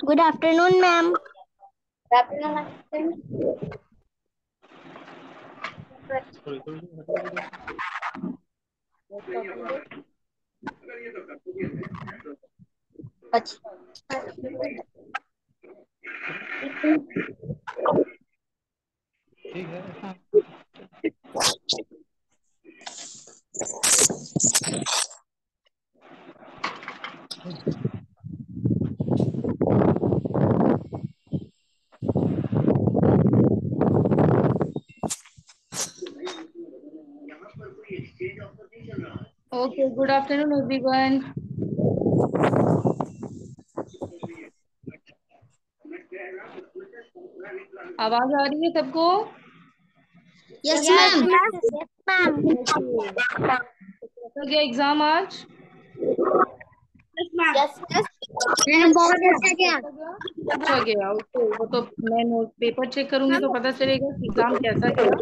Good afternoon, ma'am. ठीक है। Okay, good afternoon everyone. आवाज आ रही है सबको? Yes, ma'am. Yes, ma'am. कैसा गया एग्जाम आज? मैम बहुत अच्छा गया। अच्छा गया। ओके, वो तो मैं नोट पेपर चेक करूंगी तो पता चलेगा कि एग्जाम कैसा गया।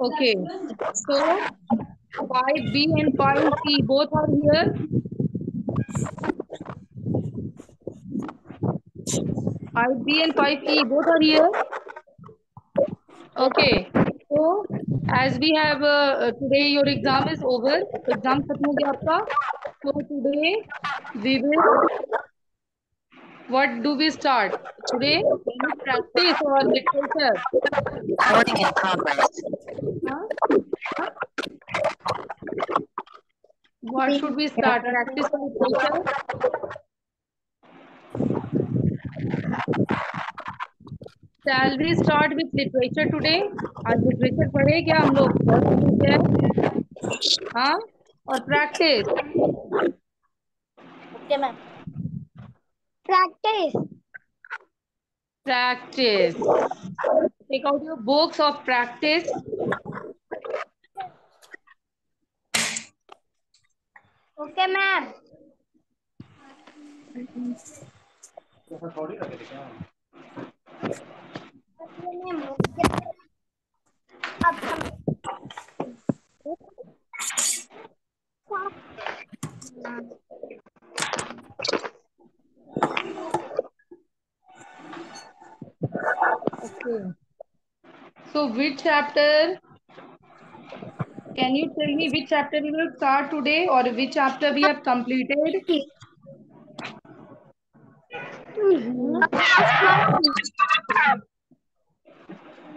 Okay, so 5B and 5C both are here. 5B and 5E both are here. Okay, so as we have today your exam is over. Exam खत्म हो गया आपका. So today we will, what do we start today? Any practice or literature? Recording in progress. Huh? What should we start? Practice or literature? Shall we start with literature today? आज literature पढ़े क्या हम लोग? बहुत दिन हो गया है. हाँ? और practice. Okay, ma'am. Practice. Practice. Take out your books of practice. Okay, ma'am. थोड़ी लगे थे क्या? Okay. So which chapter? Can you tell me which chapter we will start today or which chapter we have completed?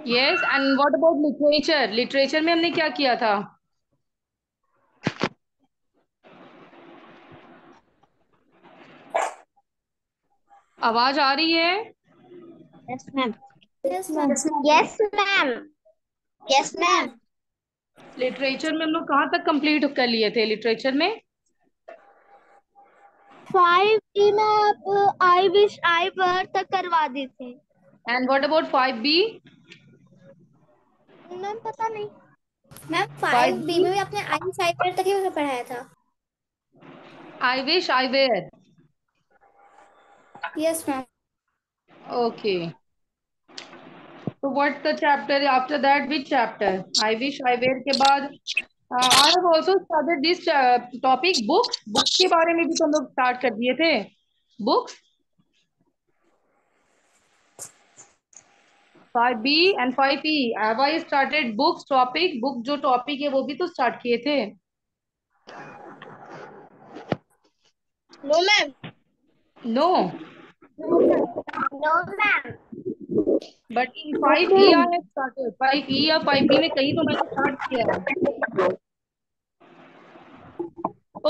Yes, and what about literature? Literature में हमने क्या किया था? आवाज आ रही है? Yes, ma'am. Yes, ma'am. Yes, ma'am. Yes, ma'am. Literature में हम लोग कहाँ तक कंप्लीट कर लिए थे लिटरेचर में? 5E में आप I wish I were तक करवा दी थी। And what about 5B? Ma'am पता नहीं। मैम 5B में भी आपने आई साइबर तक ही पढ़ाया था। I wish I were. Yes ma'am. Okay. So what's the chapter after that? Which chapter? I wish I were के बाद I have also started this topic books. Books के बारे में भी तो हम लोग start कर दिए थे. Books 5B and 5E. Have I started books topic? Book जो topic है वो भी तो start किए थे. No, ma'am. No. No, ma'am. But in 5E I have started. 5E या 5B में कहीं तो मैंने start किया है.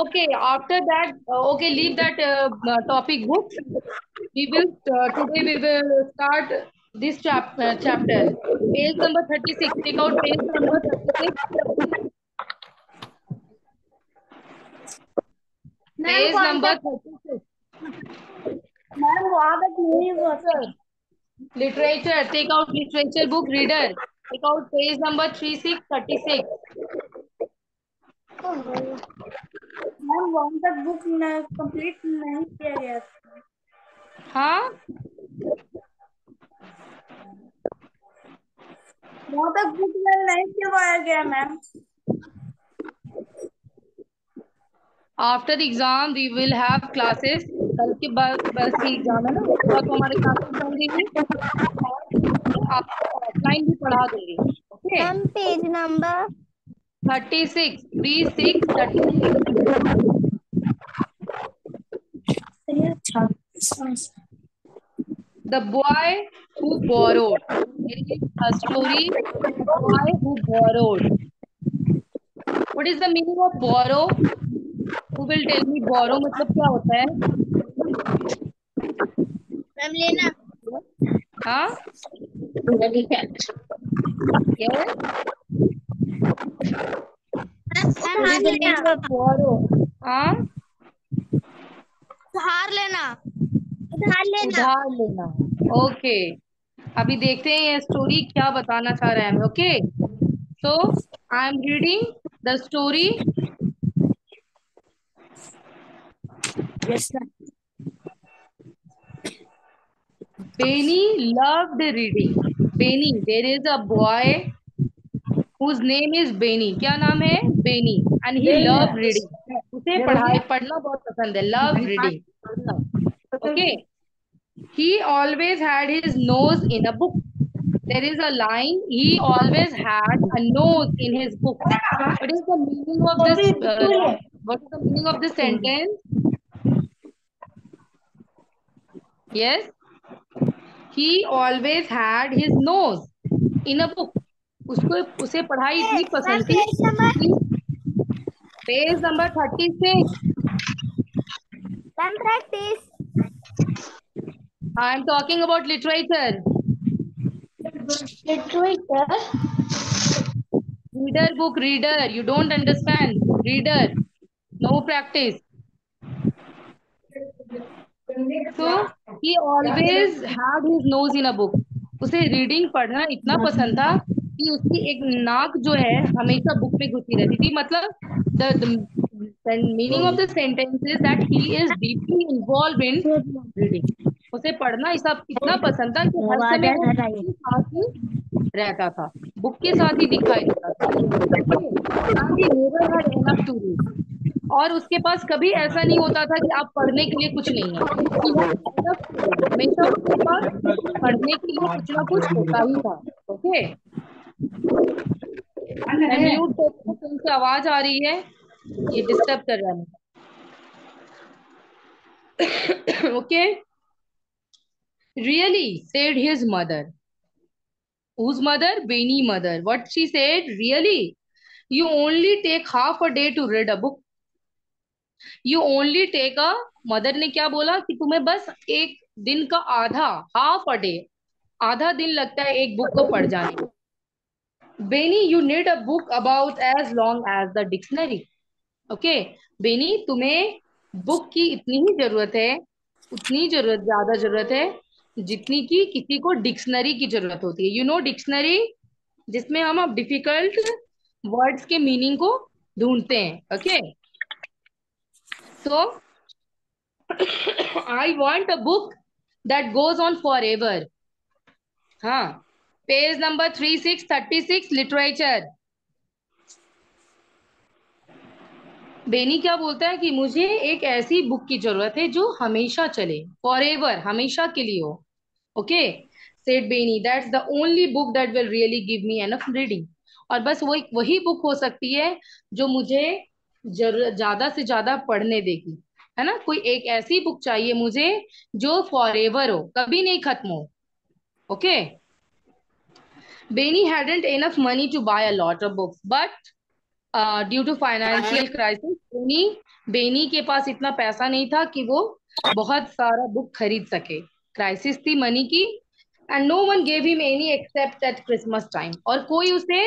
Okay, after that, okay, leave that topic books. We will today we will start this chapter. Page number 36. Take out page number 36. Page number 36. Ma'am वहाँ तक नहीं हुआ। Literature. Take out literature book reader. Take out page number 3636. Ma'am वहाँ तक book complete नहीं किया गया था। हाँ? वहाँ तक बुक नहीं करवाया गया ma'am. After exam we will have classes. कल के बाद बस ही एग्जाम है ना, उसके बाद तो हमारे क्लासेस बन गई और आपको ऑफलाइन भी पढ़ा दूंगी। Okay, ma'am page number 36 36 36। The boy who borrowed. There is a story, the boy who borrowed. What is the meaning of borrow? Who will tell me borrow मतलब क्या होता है? मैम लेना। हाँ? Yes. What is the meaning of borrow? हाँ? उधार लेना। उधार लेना। उधार लेना। ओके, अभी देखते हैं ये स्टोरी क्या बताना चाह रहा है हमें। Okay, so I am reading the story. Yes ma'am. Benny loved reading. Benny, there is a boy whose name is Benny. क्या नाम है? Benny. And he loved reading. उसे पढ़ना बहुत पसंद है। Love reading. पढ़ना. Okay. He always had his nose in a book. There is a line. He always had a nose in his book. What is the meaning of this? What is the meaning of this sentence? Yes. He always had his nose in a book. उसको उसे पढ़ाई इतनी पसंद थी कि page number 36। Ma'am practice. I am talking about literature. Literature. Reader book, reader, you don't understand. Reader, know practice. So he always had his nose in a book. उसे reading पढ़ना इतना पसंद था कि उसकी एक नाक जो है हमेशा बुक में घुसी रहती थी। मतलब the meaning of the sentence is that he is deeply involved in reading. उसे पढ़ना ऐसा इतना पसंद था कि हर समय वो बुक के साथ ही रहता था, बुक के साथ ही दिखाई देता था। And he never had enough to read. और उसके पास कभी ऐसा नहीं होता था कि आप पढ़ने के लिए कुछ नहीं है। He had enough to read. हमेशा उसके पास पढ़ने के लिए कुछ ना कुछ होता ही था। ओके, मैं म्यूट करती हूँ, तुमसे आवाज आ रही है, ये डिस्टर्ब कर रहा है मुझे। Okay, really said his mother. Whose mother? Benny mother. What she said? Really, you only take half a day to read a book. You only take a, mother ने क्या बोला कि तुम्हें बस एक दिन का आधा, हाफ अ डे, आधा दिन लगता है एक बुक को पढ़ जाने में। Benny, you need a book about as long as the dictionary. Okay Benny, तुम्हें बुक की इतनी ही जरूरत है, उतनी जरूरत, ज्यादा जरूरत है जितनी की किसी को डिक्शनरी की जरूरत होती है। यू नो डिक्शनरी, जिसमें हम अब डिफिकल्ट वर्ड्स के मीनिंग को ढूंढते हैं। Okay, so I want a book that goes on forever. हाँ, पेज नंबर 3636 लिटरेचर। बेनी क्या बोलता है कि मुझे एक ऐसी बुक की जरूरत है जो हमेशा चले, फॉरएवर, हमेशा के लिए हो। Okay, said Benny, that's the only book that will really give me enough reading. और बस वो वही बुक हो सकती है जो मुझे ज्यादा से ज्यादा पढ़ने देगी, है ना। कोई एक ऐसी बुक चाहिए मुझे जो फॉरएवर हो, कभी नहीं खत्म हो। Okay, Benny hadn't enough money to buy a lot of books, but due to financial crisis, Benny के पास इतना पैसा नहीं था कि वो बहुत सारा बुक खरीद सके। क्राइसिस थी मनी की। And no one gave him any except at Christmas time, और कोई उसे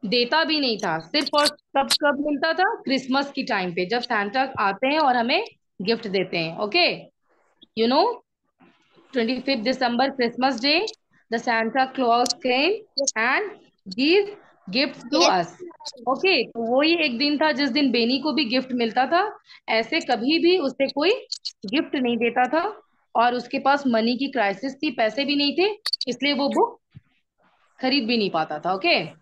देता भी नहीं था। सिर्फ और कब कब मिलता था? क्रिसमस की टाइम पे, जब सैंटा आते हैं और हमें गिफ्ट देते हैं। Okay, you know 25th December, Christmas Day, the Santa Claus came and give gifts to yes. us. Okay, तो वही एक दिन था जिस दिन बेनी को भी गिफ्ट मिलता था। ऐसे कभी भी उसे कोई गिफ्ट नहीं देता था, और उसके पास मनी की क्राइसिस थी, पैसे भी नहीं थे, इसलिए वो बुक खरीद भी नहीं पाता था। Okay,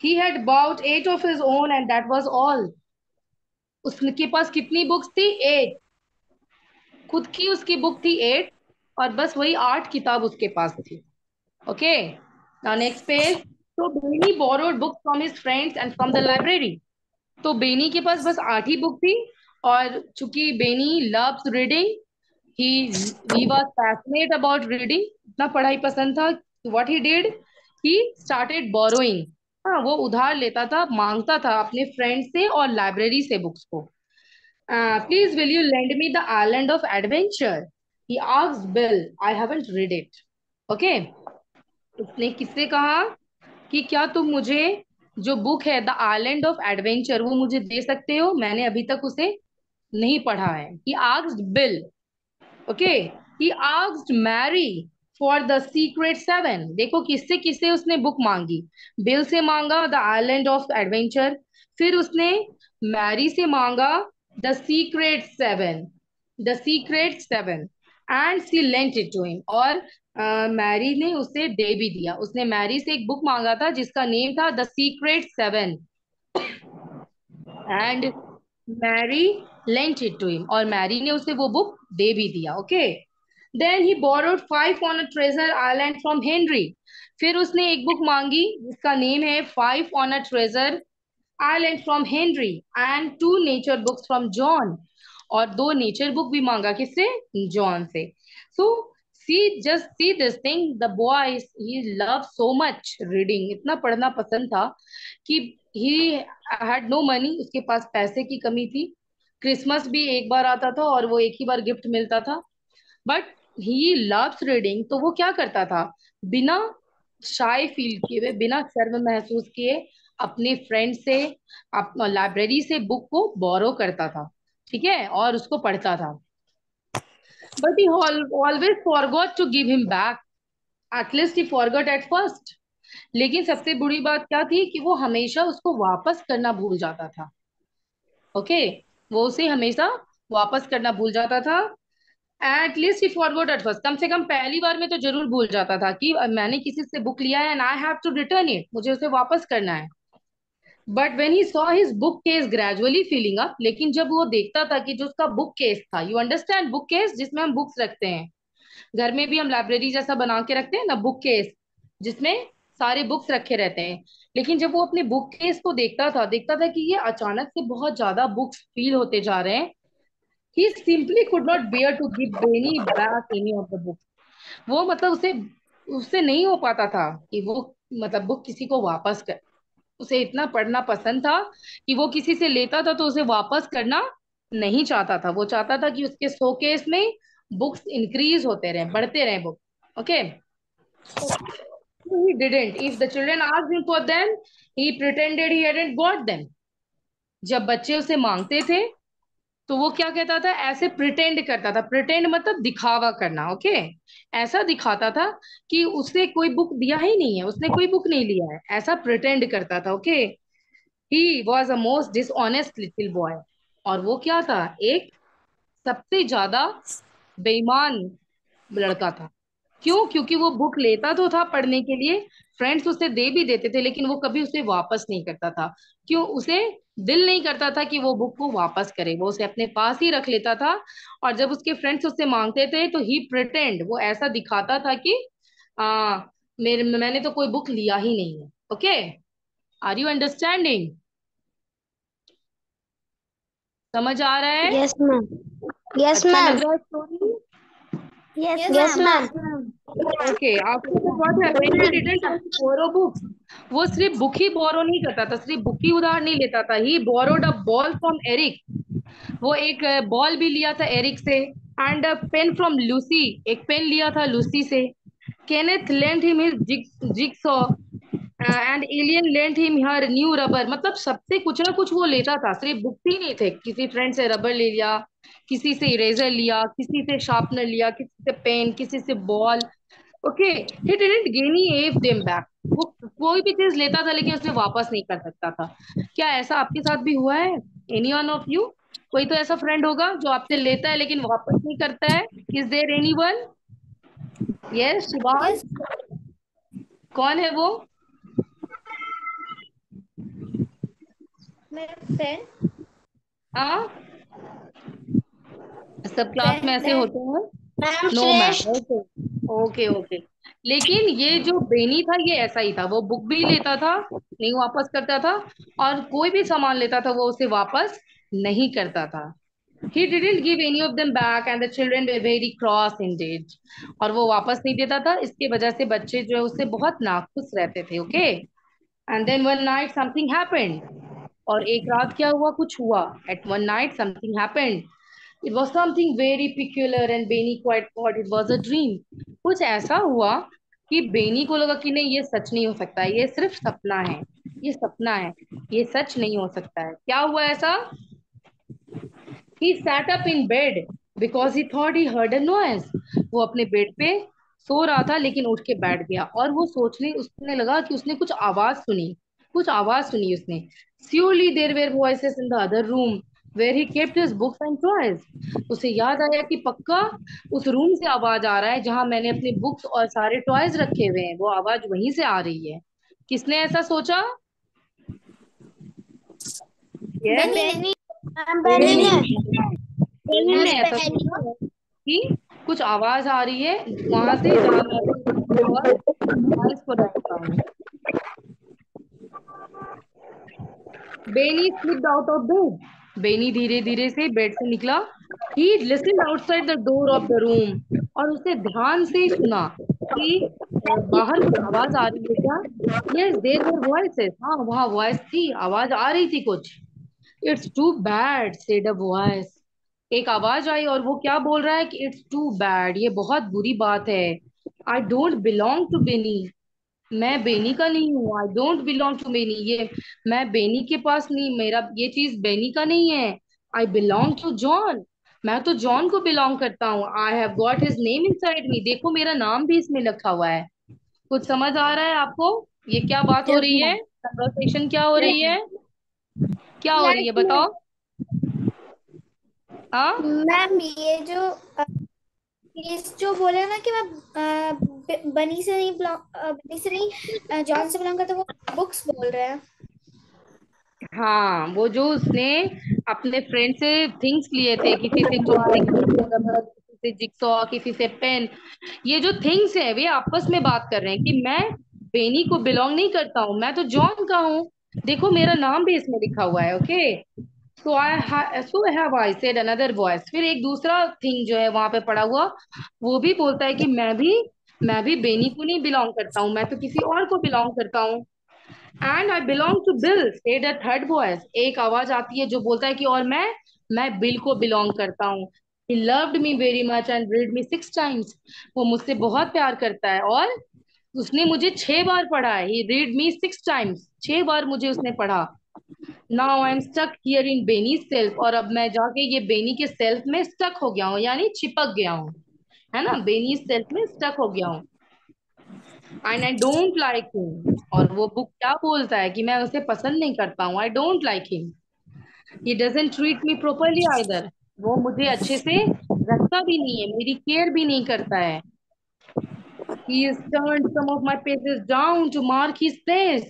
he had bought 8 of his own and that was all. उसके पास कितनी बुक्स थी? 8। खुद की उसकी बुक थी 8, और बस वही 8 किताब उसके पास थी। Okay, now next page. तो Benny borrowed book from his friends and from the library. तो बेनी के पास बस 8 ही बुक थी, और चूंकि Benny loves reading, he he was passionate about reading, इतना पढ़ाई पसंद था, what he did, he started borrowing. हाँ, वो उधार लेता था, मांगता था अपने फ्रेंड से और लाइब्रेरी से बुक्स को। Please will you lend me the island of adventure, he asked bill, I haven't read it. Okay, उसने किससे कहा कि क्या तुम मुझे जो बुक है द आइलैंड ऑफ एडवेंचर वो मुझे दे सकते हो, मैंने अभी तक उसे नहीं पढ़ा है। He asked Bill. Okay, he asked Mary for the secret 7। देखो किससे किससे उसने बुक मांगी। बिल से मांगा द आइलैंड ऑफ एडवेंचर, फिर उसने मैरी से मांगा the secret 7, the secret 7, and she lent it to him. और मैरी ने उसे दे भी दिया। उसने मैरी से एक बुक मांगा था जिसका नेम था the secret 7, and Mary lent it to him, और मैरी ने उसे वो बुक दे भी दिया। Okay, then he borrowed 5 on a treasure island from Henry. फिर उसने एक बुक मांगी जिसका नेम है 5 on a treasure island from Henry, and 2 nature books from John. और 2 नेचर बुक भी मांगा, किससे? जॉन से। So see just see this thing, the boy he love so much reading, इतना पढ़ना पसंद था कि ही हैड नो मनी, उसके पास पैसे की कमी थी। क्रिसमस भी एक बार आता था और वो एक ही बार गिफ्ट मिलता था, बट ही लव्स रीडिंग। तो वो क्या करता था, बिना शाय फील किए हुए, बिना शर्म महसूस किए, अपने फ्रेंड से, अपना लाइब्रेरी से बुक को बोरो करता था, ठीक है, और उसको पढ़ता था। But he always forgot to give him back, at least he forgot at first. लेकिन सबसे बुरी बात क्या थी कि वो हमेशा उसको वापस करना भूल जाता था। ओके, वो उसे हमेशा वापस करना भूल जाता था। At least he forgot at first, कम से कम पहली बार में तो जरूर भूल जाता था कि मैंने किसी से बुक लिया है and I have to return it, मुझे उसे वापस करना है। But when he saw his book case gradually filling up, लेकिन जब वो देखता था कि जो उसका बुक केस था, यू अंडरस्टैंड बुक केस, जिसमें हम बुक्स रखते हैं, घर में भी हम लाइब्रेरी जैसा बना के रखते हैं ना बुक केस, जिसमें सारे बुक्स रखे रहते हैं। लेकिन जब वो अपने बुक केस को देखता था कि ये अचानक से बहुत ज्यादा बुक्स फील होते जा रहे हैं, he simply could not bear to give Benny back any of the books. वो मतलब उसे उससे नहीं हो पाता था कि वो मतलब बुक किसी को वापस कर, उसे इतना पढ़ना पसंद था कि वो किसी से लेता था तो उसे वापस करना नहीं चाहता था। वो चाहता था कि उसके शोकेस में बुक्स इंक्रीज होते रहे, बढ़ते रहे book. Okay, he didn't. If the children asked him for them, he pretended he hadn't got them. जब बच्चे उसे मांगते थे तो वो क्या कहता था, ऐसे प्रिटेंड करता था। प्रिटेंड मतलब दिखावा करना। ओके, ऐसा दिखाता था कि उसे कोई बुक दिया ही नहीं है, उसने कोई बुक नहीं लिया है, ऐसा प्रिटेंड करता था। Okay, he was a most dishonest little boy. और वो क्या था, एक सबसे ज्यादा बेईमान लड़का था। क्यों? क्योंकि वो बुक लेता तो था पढ़ने के लिए, फ्रेंड्स उसे दे भी देते थे, लेकिन वो कभी उसे वापस नहीं करता था। क्यों? उसे दिल नहीं करता था कि वो बुक को वापस करे, वो उसे अपने पास ही रख लेता था। और जब उसके फ्रेंड्स उससे मांगते थे तो ही प्रिटेंड, वो ऐसा दिखाता था कि आ, मैंने तो कोई बुक लिया ही नहीं है। Okay, are you understanding? समझ आ रहा है? Yes, ma'am. Yes, अच्छा ma'am. लग रहा है story? Yes, Yes, ma'am. ma'am. Okay, after what happened, he didn't borrow books. वो सिर्फ बुक ही बोरो नहीं करता था, सिर्फ बुक ही उधार नहीं लेता था। He borrowed a ball from Eric, वो एक बॉल भी लिया था एरिक से, and a pen from Lucy, एक पेन लिया था लूसी से। Kenneth lent him his jigsaw, and Eileen lent him her new rubber. मतलब सबसे कुछ ना कुछ वो लेता था, सिर्फ बुक्स ही नहीं थे, किसी फ्रेंड से रबर ले लिया, किसी से इरेजर लिया, किसी से शार्पनर लिया, किसी से पेन, किसी से ball. Okay, he didn't give them back. वो कोई भी चीज लेता था लेकिन उसे वापस नहीं कर सकता था। क्या ऐसा आपके साथ भी हुआ है? Any one of you? कोई तो ऐसा फ्रेंड होगा जो आपसे लेता है लेकिन वापस नहीं करता है। Is there anyone? Yes Shivansh, Yes, कौन है वो? my friend. हाँ, सब क्लास में ऐसे Friend. होते हैं? Ma'am no ma'am. Shreshth. Okay okay okay. लेकिन ये जो बेनी था ये ऐसा ही था, वो बुक भी लेता था, नहीं वापस करता था, और कोई भी सामान लेता था वो उसे वापस नहीं करता था। He didn't give any of them back and the children were very cross indeed. और वो वापस नहीं देता था, इसके वजह से बच्चे जो है उससे बहुत नाखुश रहते थे। Okay. And then one night something happened. और एक रात क्या हुआ, कुछ हुआ। At one night something happened. It was something very peculiar and Benny quite thought it was a dream. कुछ ऐसा हुआ कि बेनी को लगा कि नहीं, ये सच नहीं हो सकता है, ये सिर्फ सपना है, ये सपना है, ये सच नहीं हो सकता है। क्या हुआ ऐसा? He sat up in bed because he thought he heard a noise. वो अपने बेड पे सो रहा था लेकिन उठ के बैठ गया और वो सोचने उसने लगा कि उसने कुछ आवाज सुनी, कुछ आवाज सुनी उसने। Surely there were voices in the other room where he kept his books and toys. उसे याद आया कि पक्का उस रूम से आवाज आ रहा है जहां मैंने अपने बुक्स और सारे टॉयज रखे हुए हैं, वो आवाज वहीं से आ रही है। किसने ऐसा सोचा? यस, Benny ने. मैम बेनी बेनी। ने। बेनी मैम ने ऐसा बेनी सोचा ने। कि कुछ आवाज आ रही है वहां से जहां मैं अपनी बुक्स और टॉयज को रखता हूँ। Benny slipped out of bed. Benny धीरे धीरे से बेड से निकला। He listened outside the door of the room. और उसने ध्यान से सुना कि बाहर कुछ आवाज आ रही है क्या। Yes, there were voices. हाँ, वहां वॉइस थी, आवाज आ रही थी कुछ। It's too bad said a voice. एक आवाज आई और वो क्या बोल रहा है कि इट्स टू बैड, ये बहुत बुरी बात है। I don't belong to Benny. मैं बेनी का नहीं हूँ। I don't belong to Benny, ये मैं बेनी के पास नहीं, मेरा ये चीज बेनी का नहीं है। I belong to John. मैं तो जॉन को बिलोंग करता हूँ। I have got his name inside me. देखो मेरा नाम भी इसमें लिखा हुआ है। कुछ समझ आ रहा है आपको? ये क्या बात हो यस रही है? मैम। कन्वर्सेशन क्या हो रही है? क्या हो रही यस है मैम। बताओ। हाँ, मैम ये जो बोले ना कि मैं बनी से नहीं जॉन से बिलोंग करता हूँ, वो बुक्स बोल रहे हैं. हाँ, वो जो उसने अपने फ्रेंड से थिंग्स लिए थे, किसी से टॉय, किसी से रबर, किसी से जिक्सॉ, किसी से पेन। ये जो थिंग्स है वे आपस में बात कर रहे हैं कि मैं बेनी को बिलोंग नहीं करता हूँ, मैं तो जॉन का हूँ। देखो मेरा नाम भी इसमें लिखा हुआ है। Okay. So have I said another voice. फिर एक दूसरा थिंग जो है वहां पे पड़ा हुआ, वो भी बोलता है कि मैं भी बेनी को नहीं बिलोंग करता हूँ, मैं तो किसी और को बिलोंग करता हूँ। And I belong to Bill said a third voice. एक आवाज आती है जो बोलता है कि और मैं बिल को बिलोंग करता हूँ। He loved me very much and read me 6 times। वो मुझसे बहुत प्यार करता है और उसने मुझे 6 बार पढ़ा है। ही read मी 6 times। 6 बार मुझे उसने पढ़ा। Now I am stuck here in Benny shelf. और अब मैं जाके ये बेनी के सेल्फ में स्टक हो गया हूँ, यानी चिपक गया हूँ, है ना, बेनी सेल्फ में स्टक हो गया हूँ। And I don't like him. और वो बुक क्या बोलता है कि मैं उसे पसंद नहीं करता हूँ। I don't like him. He doesn't treat me properly either. वो मुझे अच्छे से रखता भी नहीं है, मेरी केयर भी नहीं करता है। ही has turned some of my pages down to mark his place।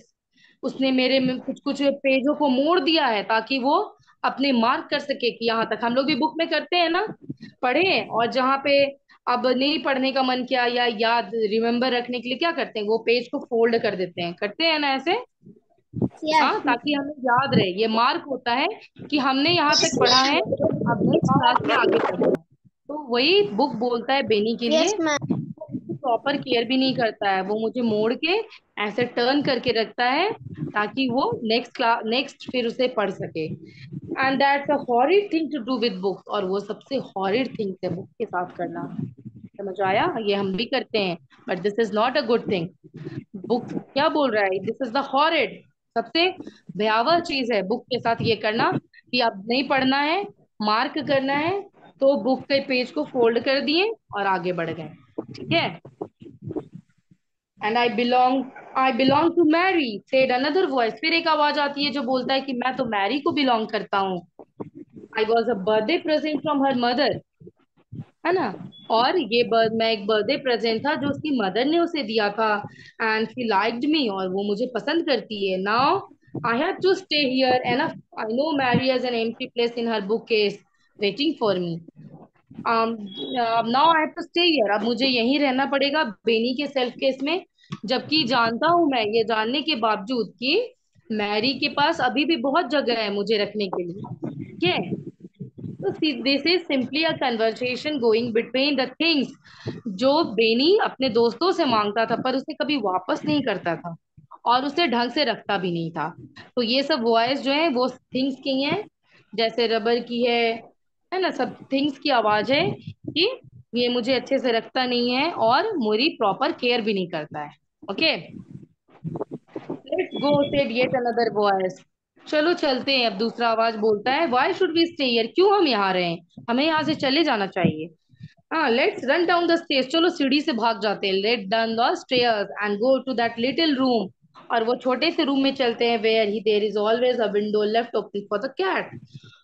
उसने मेरे में कुछ कुछ पेजों को मोड़ दिया है ताकि वो अपने मार्क कर सके कि यहाँ तक। हम लोग भी बुक में करते हैं ना, पढ़े, और जहाँ पे अब नहीं पढ़ने का मन किया या याद रिमेम्बर रखने के लिए क्या करते हैं, वो पेज को फोल्ड कर देते हैं, करते हैं ना ऐसे। यस हाँ, ताकि हमें याद रहे, ये मार्क होता है कि हमने यहाँ तक पढ़ा है, मैम। अब नेक्स्ट क्लास में आगे पढ़ना है। तो वही बुक बोलता है बेनी के लिए। Yes ma'am. प्रॉपर केयर भी नहीं करता है, वो मुझे मोड़ के ऐसे टर्न करके रखता है ताकि वो नेक्स्ट फिर उसे पढ़ सके। And that's a horrid thing to do with books. और वो सबसे हॉरिड थिंग है बुक के साथ करना। समझ आया? ये हम भी करते हैं, but this is not a good thing. Book क्या बोल रहा है, दिस इज द हॉरिड, सबसे भयावह चीज है बुक के साथ ये करना कि अब नहीं पढ़ना है, मार्क करना है, तो बुक के पेज को फोल्ड कर दिए और आगे बढ़ गए। ठीक है। And I belong to Mary said another voice. फिर एक आवाज आती है जो बोलता है कि मैं तो मैरी को बिलोंग करता हूँ। I was a birthday present from her mother, है ना। और मैं एक बर्थडे प्रेजेंट था जो उसकी मदर ने उसे दिया था। एंड शी लाइक्ड मी, और वो मुझे पसंद करती है। Now I have to stay here, and I know Mary has an empty place in her bookcase waiting for me. Now I have to stay here. अब मुझे यहीं रहना पड़ेगा बेनी के सेल्फ केस में, जबकि जानता हूं मैं, ये जानने के बावजूद कि मैरी के पास अभी भी बहुत जगह है मुझे रखने के लिए. ठीक है. तो this is simply a conversation going between the things जो बेनी अपने दोस्तों से मांगता था पर उसे कभी वापस नहीं करता था और उसे ढंग से रखता भी नहीं था. तो ये सब वॉइस जो है वो थिंग्स की हैं, जैसे रबर की है ना, सब थिंग्स की आवाज है कि ये मुझे अच्छे से रखता नहीं है और मेरी प्रॉपर केयर भी नहीं करता है. Okay, let's go said yet another voice. चलो चलते हैं. अब दूसरा आवाज बोलता है, why should we stay here, क्यों हम यहाँ रहे, हमें यहाँ से चले जाना चाहिए. हाँ, let's run down the stage, चलो सीढ़ी से भाग जाते हैं. Let down the stairs and go to that little room, और वो छोटे से रूम में चलते हैं. Where he there is always a window left open for the cat,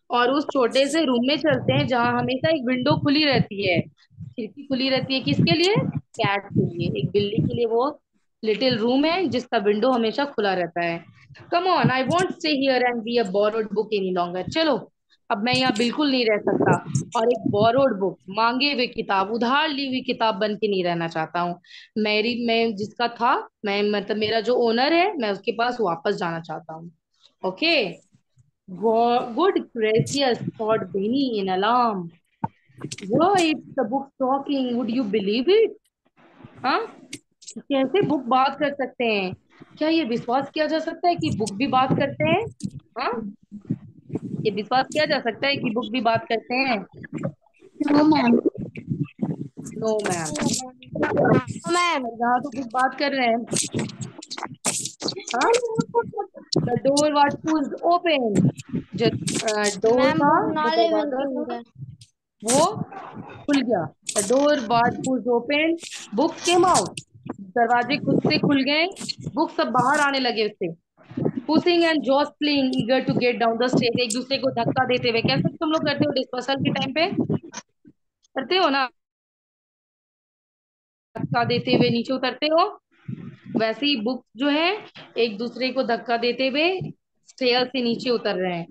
और उस छोटे से रूम में चलते हैं जहां हमेशा एक विंडो खुली रहती है, खिड़की खुली रहती है. किसके लिए? कैट के लिए, एक बिल्ली के लिए. वो लिटिल रूम है जिसका विंडो हमेशा खुला रहता है. Come on, I want stay here and be a borrowed book any longer. चलो, अब मैं यहाँ बिल्कुल नहीं रह सकता और एक बोरोड बुक, मांगे हुए किताब, उधार ली हुई किताब बन के नहीं रहना चाहता हूँ. मैं जिसका था, मैं मतलब मेरा जो ओनर है, मैं उसके पास वापस जाना चाहता हूँ. Okay. Good gracious, thought Benny in alarm. Why, it's the book talking. Would you believe it? हाँ, कैसे बुक बात कर सकते हैं? क्या ये विश्वास किया जा सकता है कि बुक भी बात करते हैं? हाँ, ये विश्वास किया जा सकता है कि बुक भी बात करते हैं? No, ma'am. No ma'am. No, ma'am. यहाँ तो बुक बात कर रहे हैं. हाँ, the door was pushed open. जो डोर Ma'am, था, book जो not living दरवाजा in था, there. वो खुल गया. The door was pushed open, books came out. दरवाजे खुद से खुल गए, बुक सब बाहर आने लगे उससे. Pushing and jostling eager to get down the stage, एक दूसरे को धक्का देते हुए. कैसे तुम लोग करते हो डिस्पर्सल के टाइम पे, करते हो ना, धक्का देते हुए नीचे उतरते हो, वैसे ही बुक जो है एक दूसरे को धक्का देते हुए स्टेयर से नीचे उतर रहे हैं.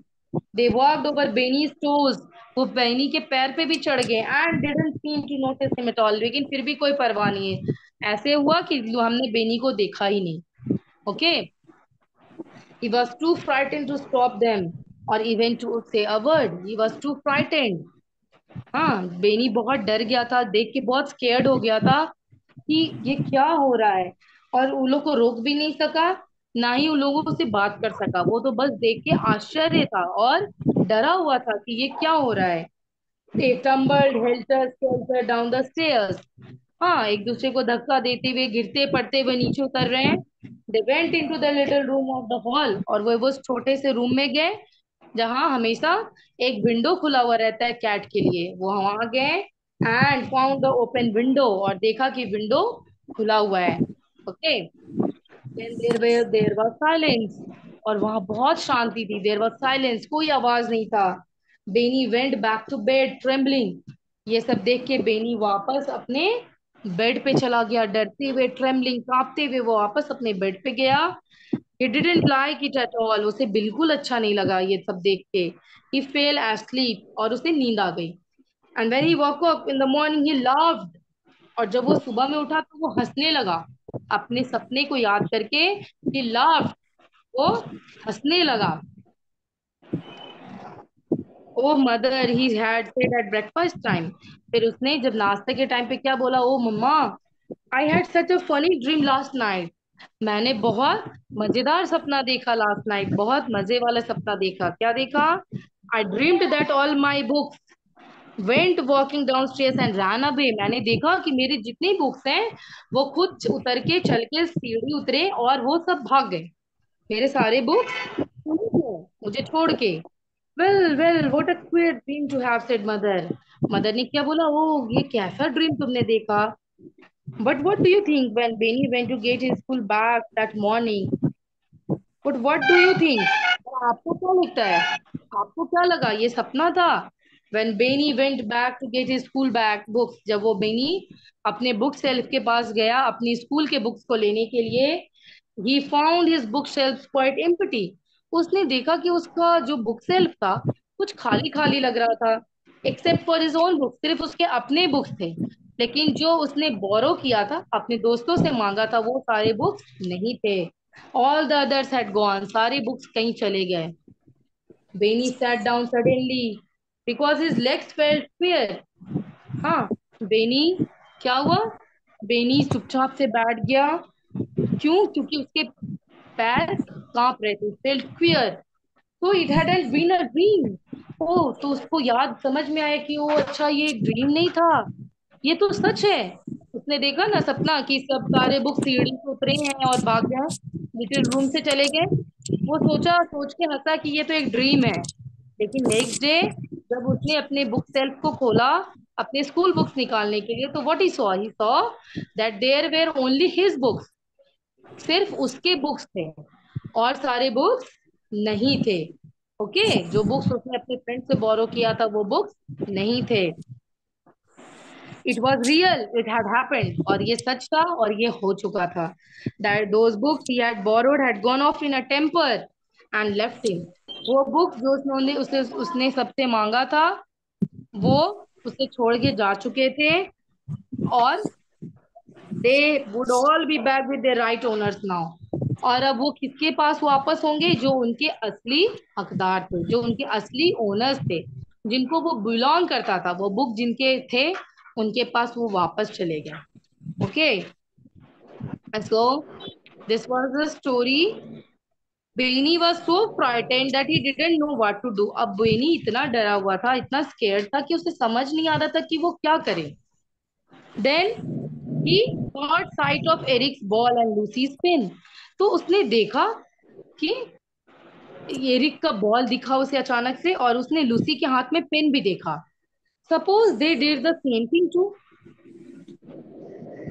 They walked over Benny's toes, वो बेनी के पैर पे भी चढ़ गए. And didn't seem to notice him at all, लेकिन फिर भी कोई परवाह नहीं है. ऐसे हुआ कि हमने बेनी को देखा ही नहीं. Okay. He was too frightened to stop them or even to say a word. He was too frightened. हाँ, बेनी बहुत डर गया था, देख के बहुत स्केर्ड हो गया था कि ये क्या हो रहा है, और उन लोग को रोक भी नहीं सका, ना ही उन लोगों से बात कर सका. वो तो बस देख के आश्चर्य था और डरा हुआ था कि ये क्या हो रहा है. They tumbled helter skelter down the stairs. हाँ, एक दूसरे को धक्का देते हुए, गिरते पड़ते हुए नीचे उतर रहे हैं. They went into the little room of the hall, और वो उस छोटे से रूम में गए जहाँ हमेशा एक विंडो खुला हुआ रहता है कैट के लिए. वो वहां गए and found the open window, और देखा कि विंडो खुला हुआ है. ओके. देयर वाज साइलेंस, और वहां बहुत शांति थी. देयर वाज साइलेंस, कोई आवाज नहीं था. Benny went back to bed trembling. ये सब देख के बेनी वापस अपने बेड पे चला गया, डरते हुए, ट्रेम्बलिंग, कांपते हुए वो वापस अपने बेड पे गया. He didn't like it at all. उसे बिल्कुल अच्छा नहीं लगा ये सब देख के. He fell asleep, और उसे नींद आ गई. And when he woke up in the morning, he laughed. और जब वो सुबह में उठा तो वो हंसने लगा अपने सपने को याद करके. He laughed. वो हंसने लगा. Oh mother, he had said at breakfast time. फिर उसने जब नाश्ते के टाइम पे क्या बोला, oh mamma, I had such a funny dream last night. मैंने बहुत मजेदार सपना देखा लास्ट नाइट, बहुत मजे वाला सपना देखा. क्या देखा? आई dreamed that all my books went walking down stairs and run away. मैंने देखा कि मेरी जितनी बुक्स हैं वो खुद उतर के, चल के सीढ़ी उतरे और वो सब भाग गए. मेरे सारे बुक्स मुझे छोड़ के. Well well, what a queer dream to have, said mother. Mother ने क्या बोला, ओ ये कैसा ड्रीम तुमने देखा. But what do you think when Benny went to get his school bag that morning. But what do you think, आपको क्या लगता है, आपको क्या लगा, ये सपना था? When Benny went back to get his school bag books, जब वो बेनी अपने बुक शेल्फ के पास गया अपनी स्कूल के बुक्स को लेने के लिए, he found his book shelf quite empty. उसने देखा कि उसका जो बुक सेल्फ था कुछ खाली खाली लग रहा था, except for his own book, सिर्फ उसके अपने बुक्स थे। लेकिन जो उसने बोरो किया था, अपने दोस्तों से मांगा था, वो सारे बुक्स नहीं थे। All the others had gone, सारे बुक्स कहीं चले गए। Beni sat down suddenly because his legs felt fear. हाँ, बेनी, क्या हुआ? बेनी चुपचाप से बैठ गया। क्यों? क्योंकि उसके पैर कांप रहे थे, फेल्ट क्वियर। तो it hadn't been a dream. ओ, तो उसको याद समझ में आया कि ओ अच्छा, ये ड्रीम नहीं था, ये तो सच है। उसने देखा ना सपना कि सब सारे बुक सीढ़ी से उतरे हैं और भाग गए, लिटिल रूम से चले गए। वो सोच के हंसा कि ये तो एक ड्रीम है। लेकिन नेक्स्ट डे जब उसने अपने बुक सेल्फ को खोला अपने स्कूल बुक्स निकालने के लिए, तो what he saw that there were only his books. सिर्फ उसके बुक्स थे और सारे बुक्स नहीं थे। ओके, जो बुक्स उसने अपने फ्रेंड से बोरो किया था वो बुक्स नहीं थे। It was real, it had happened, और ये सच था और ये हो चुका था। That those books he had borrowed had gone off in a temper and left him. वो बुक्स जो उसने सबसे मांगा था, वो उसे छोड़ के जा चुके थे, और they would all be back with their right owners now. और अब वो किसके पास वापस होंगे? जो उनके असली हकदार थे, जो उनके असली ओनर्स थे, जिनको वो बिलोंग करता था, वो बुक जिनके थे, उनके पास वो वापस चले गए। Okay, so this was the story. Benny was so frightened that he didn't know what to do. अब बेनी इतना डरा हुआ था, इतना स्केर्ड था कि उसे समझ नहीं आ रहा था कि वो क्या करे। Then he caught sight of Eric's ball and Lucy's pin. तो उसने देखा कि एरिक का बॉल दिखा उसे अचानक से, और उसने लूसी के हाथ में पेन भी देखा। Suppose they did the same thing too.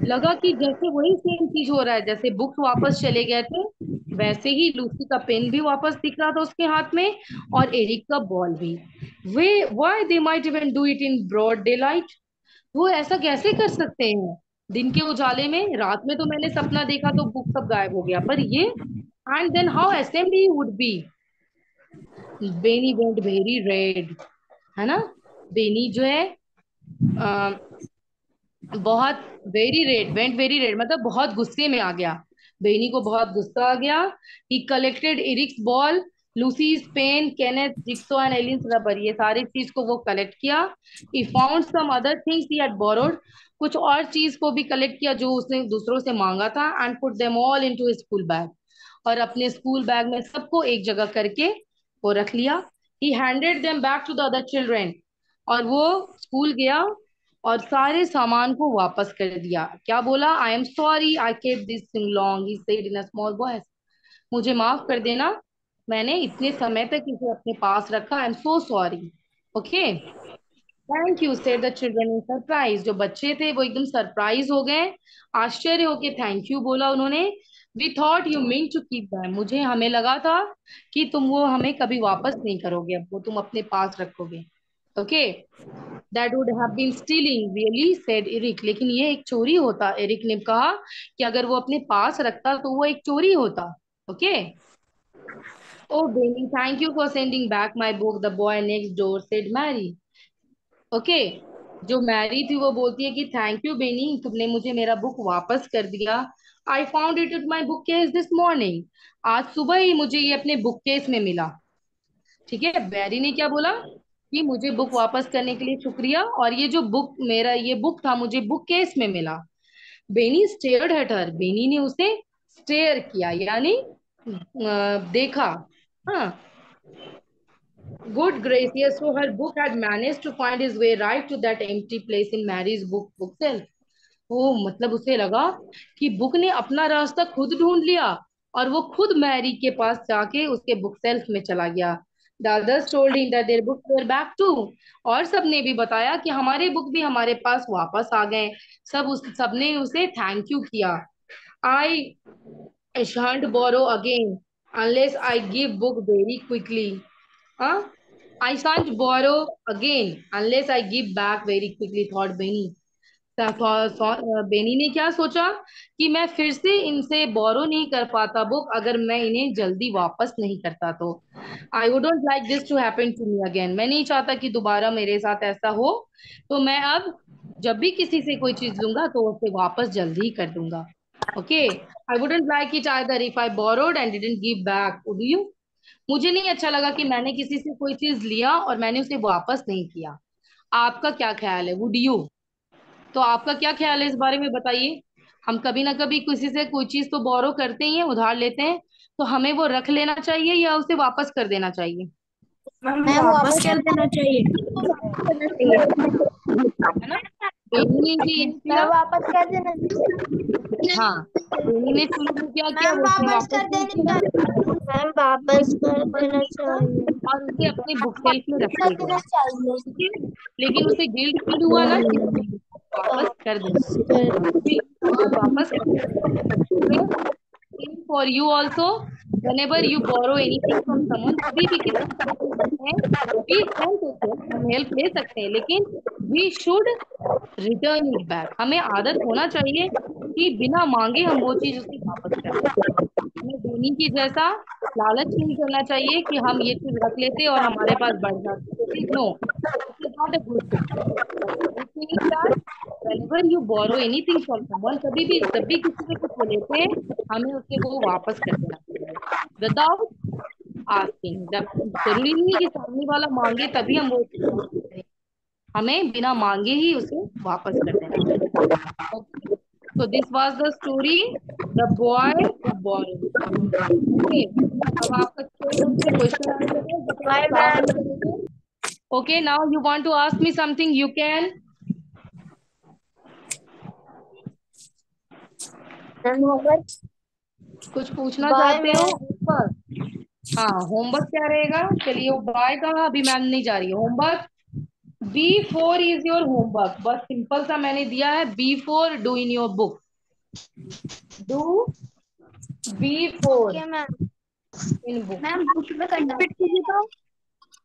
लगा कि जैसे वही सेम चीज हो रहा है, जैसे बुक्स वापस चले गए थे, वैसे ही लूसी का पेन भी वापस दिख रहा था उसके हाथ में, और एरिक का बॉल भी। वे why they might even do it in broad daylight. वो ऐसा कैसे कर सकते हैं दिन के उजाले में? रात में तो मैंने सपना देखा तो बुक सब गायब हो गया, पर ये, and then how assembly would be. Benny went very red, है ना? बेनी जो है बहुत very red, went very red मतलब बहुत गुस्से में आ गया। बेनी को बहुत गुस्सा आ गया। He collected Eric's ball, Lucy's pen, Kenneth jigsaw and Ellen's rubber, ये सारी चीज को वो कलेक्ट किया। He found some other things he had borrowed, कुछ और चीज को भी कलेक्ट किया जो उसने दूसरों से मांगा था, and put them all into his school bag, और अपने स्कूल बैग में सबको एक जगह करके वो रख लिया। He handed them back to the other children, और वो स्कूल गया और सारे सामान को वापस कर दिया। क्या बोला? I am sorry I kept this thing long, he said in a small voice. मुझे माफ कर देना, मैंने इतने समय तक इसे अपने पास रखा, I am so sorry. Okay, thank you said the children in surprise. जो बच्चे थे वो एकदम सरप्राइज हो गए, आश्चर्य होके थैंक यू बोला उन्होंने। We thought you mean to keep them, मुझे हमें लगा था कि तुम वो हमें कभी वापस नहीं करोगे, अब वो तुम अपने पास रखोगे। Okay, that would have been stealing really said Eric, लेकिन ये एक चोरी होता। एरिक ने कहा कि अगर वो अपने पास रखता तो वो एक चोरी होता। Okay, oh Benny thank you for sending back my book, the boy next door said Mary. Okay, जो मैरी थी वो बोलती है कि थैंक यू बेनी, तुमने मुझे मेरा बुक वापस कर दिया। I found it in my book case this morning, आज सुबह ही मुझे ये अपने बुक केस में मिला। ठीक है, मैरी ने क्या बोला कि मुझे बुक वापस करने के लिए शुक्रिया, और ये जो बुक, मेरा ये बुक था, मुझे बुक केस में मिला। Benny stared at her, Benny ने उसे स्टेयर किया, यानी देखा। हाँ, good gracious, so her book had managed to find his way right to that empty place in Mary's book shelf. ओ, मतलब उसे लगा कि बुक ने अपना रास्ता खुद ढूंढ लिया, और वो खुद मैरी के पास जाके उसके बुक सेल्फ में चला गया। The others told him that their books were back too. और सबने भी बताया कि हमारे बुक भी हमारे पास वापस आ गए। सबने उसे थैंक यू किया। I shan't borrow again unless I give book very quickly. Huh? I shan't borrow again unless I give back very quickly, thought Benny. Benny ने क्या सोचा कि मैं फिर से इनसे बोरो नहीं कर पाता बुक अगर मैं इन्हें जल्दी वापस नहीं करता तो। I wouldn't like this to happen to me again. मैं नहीं चाहता कि दोबारा मेरे साथ ऐसा हो। तो मैं अब जब भी किसी से कोई चीज लूंगा तो उसे वापस जल्दी ही कर दूंगा। Okay, I wouldn't like it either if I borrowed and didn't give back, would you? मुझे नहीं अच्छा लगा कि मैंने किसी से कोई चीज लिया और मैंने उसे वापस नहीं किया। आपका क्या ख्याल है? Would you? तो आपका क्या ख्याल है इस बारे में बताइए। हम कभी ना कभी किसी से कोई चीज तो बोरो करते ही हैं, उधार लेते हैं, तो हमें वो रख लेना चाहिए या उसे वापस कर देना चाहिए? मैम वापस कर देना चाहिए। वापस करना चाहिए, है ना? बेनी ने भी यही किया। मैम वापस कर देना। हाँ, बेनी ने शुरू में क्या किया, मैम वो उसने वापस वापस कर नहीं देना किया चाहिए। मैम वापस कर देना चाहिए। और उसे अपने बुक शेल्फ में रख कर के देना गया। चाहिए। ठीक है, लेकिन उसे गिल्ट फील हुआ ना कि वापस कर देना। ठीक, वापस कर देना। For you also, whenever you borrow anything from someone, कभी भी किसी से कुछ लेते हैं, we help उसे, हम हेल्प ले सकते हैं, लेकिन we should return it back। हमें आदत होना चाहिए कि बिना मांगे हम वो चीज उसे वापस कर दें। हमें देने की जैसा लालच नहीं करना चाहिए कि हम ये चीज रख लेते और हमारे पास बढ़ जाती। No, it is not a good thing. Good thing is that whenever you borrow anything from someone, कभी भी जब भी किसी से कुछ लेते हैं, हमें उसे वो वापस कर देना चाहिए विदाउट आस्किंग। जब जरूरी नहीं है कि सामने वाला मांगे तभी हम वो चीज वापस करें, हमें बिना मांगे ही उसे वापस कर देना चाहिए। Okay, so this was the story, the boy who borrowed। Okay, अब आपका क्वेश्चन आंसर है जिसे आप बाय साथ में मैम। करेंगे। Okay, now you want to ask me something, you can. Ma'am homework. कुछ पूछना बाय चाहते हो? मैम। होमवर्क? हाँ, होमवर्क क्या रहेगा? चलिए, वो बाय कहा, अभी मैम नहीं जा रही है। Homework B4 is your homework. बस सिंपल सा मैंने दिया है, B4 do in your book. Do B4 okay ma'am. In book. Ma'am book में करना है। रिपीट कीजिए तो।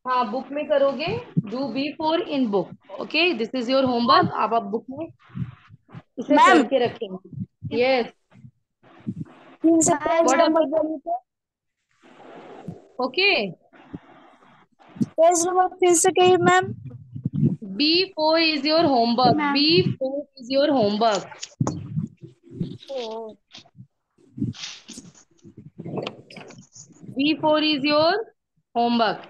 हाँ, बुक में करोगे। Do B4 in book. Okay, this is your homework. आप बुक में इसे मैम करके रखेंगे। यस, फिर से page what number ever. Okay, फिर से कहिए ma'am. B4 is your homework। B4 is your homework। B4 is your homework।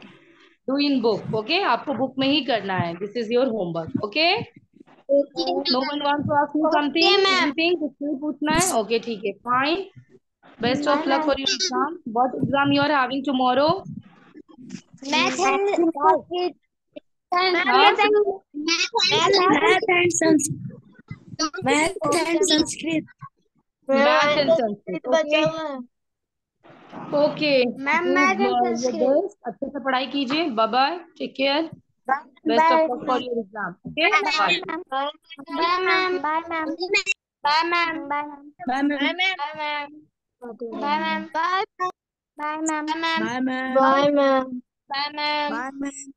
Do in book। Okay, आपको बुक में ही करना है। This is your homework. Okay, no one want to ask me okay something, ma'am. Anything, कुछ नहीं पूछना है? Okay, ठीक है, fine. Best of luck for your exam. What exam you are having tomorrow? Math and Sanskrit. हाँ, math and Sanskrit. Math and Sanskrit. Math and Sanskrit Sanskrit. बचा okay, हुआ है। Okay, ma'am do math and your Sanskrit. Best, अच्छे से पढ़ाई कीजिए। Bye bye, take care, best of by luck for your exam. Okay, bye. Ma'am. Bye ma'am. Bye ma'am. Bye ma'am. Bye ma'am. Bye ma'am. Bye ma'am. Bye ma'am. Bye ma'am. Bye ma'am. Bye ma'am. Bye ma'am. Bye ma'am.